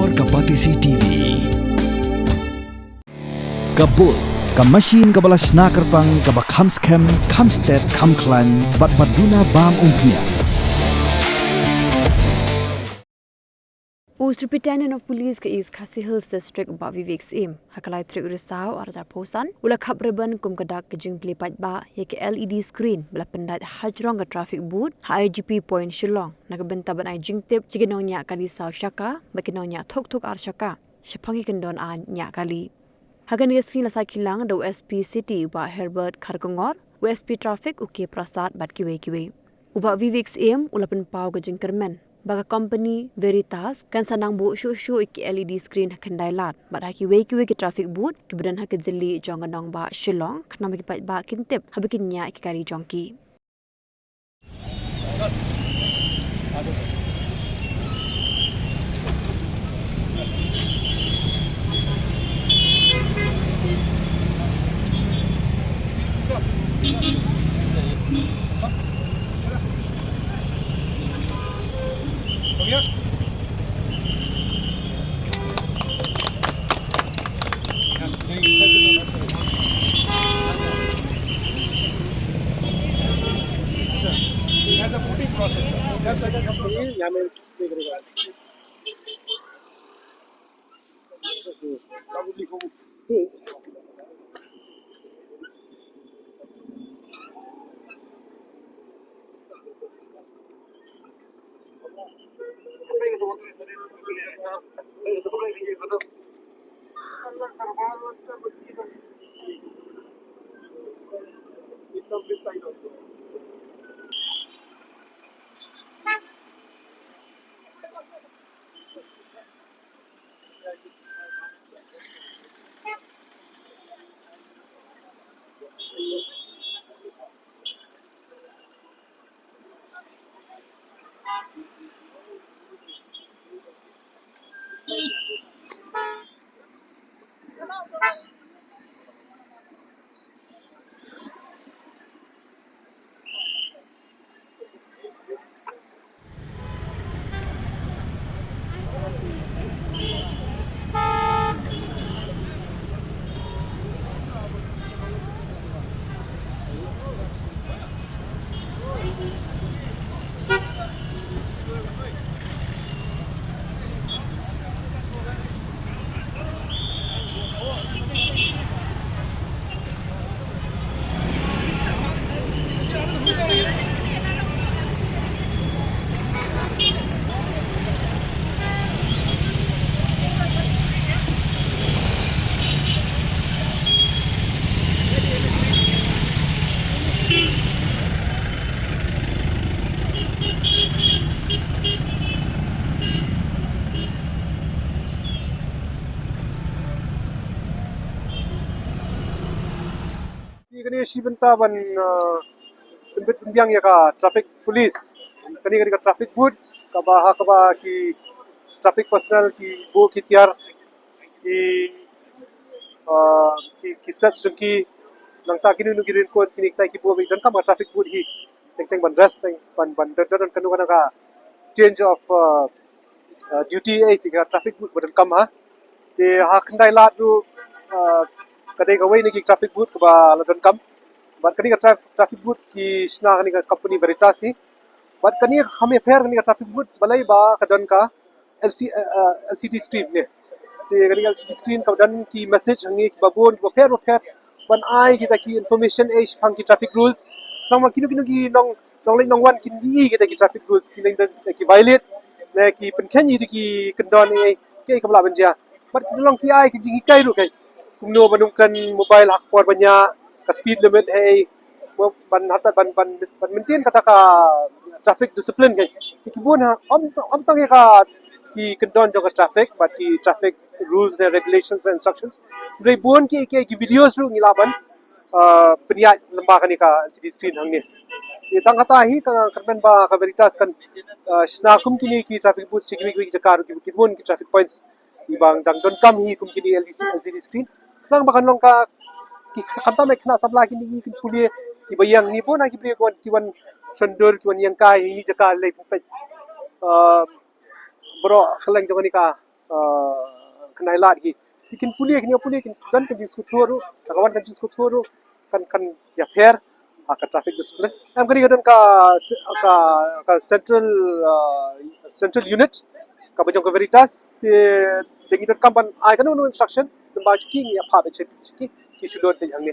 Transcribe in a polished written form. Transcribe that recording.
Bor kapati CTV. Kabul, ka machine ka bala snacker pang ka ba kamskem, kamstet, kamklan, bat baduna bam umpnya. Superintendent of Police ke East Khasi Hills District ba Vivek Sim hakalai tri urisau arja posan ula khap Ribon kum kadak ke jing plipat ba ye ke LED screen bala Pyndait hajrong ke traffic boot ha IGP point Shillong nak benta ban ai jing tip chiginong Ñiah kali sau shaka bakinong Ñiah thok ar shaka shapangi kendon a Ñiah kali hagan ye screen la sakilang do SP City ba Herbert Kharkongor SP traffic uke prasad bat kiwe uba Vivek Sim ula pen pau ke jing kermen baga company Veritas kan sanang bu shu iki LED screen khandai lat bada ki weki traffic boot kemudian hak jeli jonganong ba Shillong khna ki pat ba Pyntip habikin Ñiah ki kari jongki kani shibenta ban biang ya ka traffic police kani ka traffic boot ka ba ki traffic personnel ki bo ki tiar ki set ki nang ta kini nu girin coach kini ta ki bo dan ka traffic boot hi teng ban dress teng ban dan kanu kana ka change of duty ai ti ka traffic boot ban kam ha te ha khandai la du kadai ka wei ni ki traffic boot ka ba ladan kam bat kani ka traffic boot ki sna kani ka company Veritas hi bat kani hame fair kani ka traffic boot balai ba kadan ka LCD screen ne te kani LCD screen ka dan ki message hangi ki babon ba fair ban ai kita ki information age phang ki traffic rules nang ma kinu ki nong wan kin di kita ki traffic rules ki nang ki violate ne ki penkan yi ki kendon ai ke kamla banja bat long ki ai ki jingi kai ru kai kumno banungkan mobile hak por banyak ka speed limit hai ban hata ban maintain kata ka traffic discipline kai ki bon ha om tang ka ki condone jo ka traffic but ki traffic rules and regulations and instructions Ribon ki videos ru ngilaban penia lamba kani ka LCD screen hangni ye tang hata hi ka karben ba ka Veritas kan sna kum kini ki traffic boost chikwi jakar ki bon ki traffic points ibang dang don kam hi kum kini LCD screen nang bakan long ka ki kanta me khna sabla ki ni ki pulie ki bayang ni bona ki prie kon ki wan sandor ki wan yang kai ni jaka le pe bro khaleng jong ni ka kenai lat hi tikin pulik dan kan jis kuthuru kawan kan jis kuthuru kan ya fair ka traffic discipline am kari gadan ka central unit ka bajong ka veritas de dengi dot kampan ai kan no instruction ba chiki ya pha be cheki ki shudot de yang ne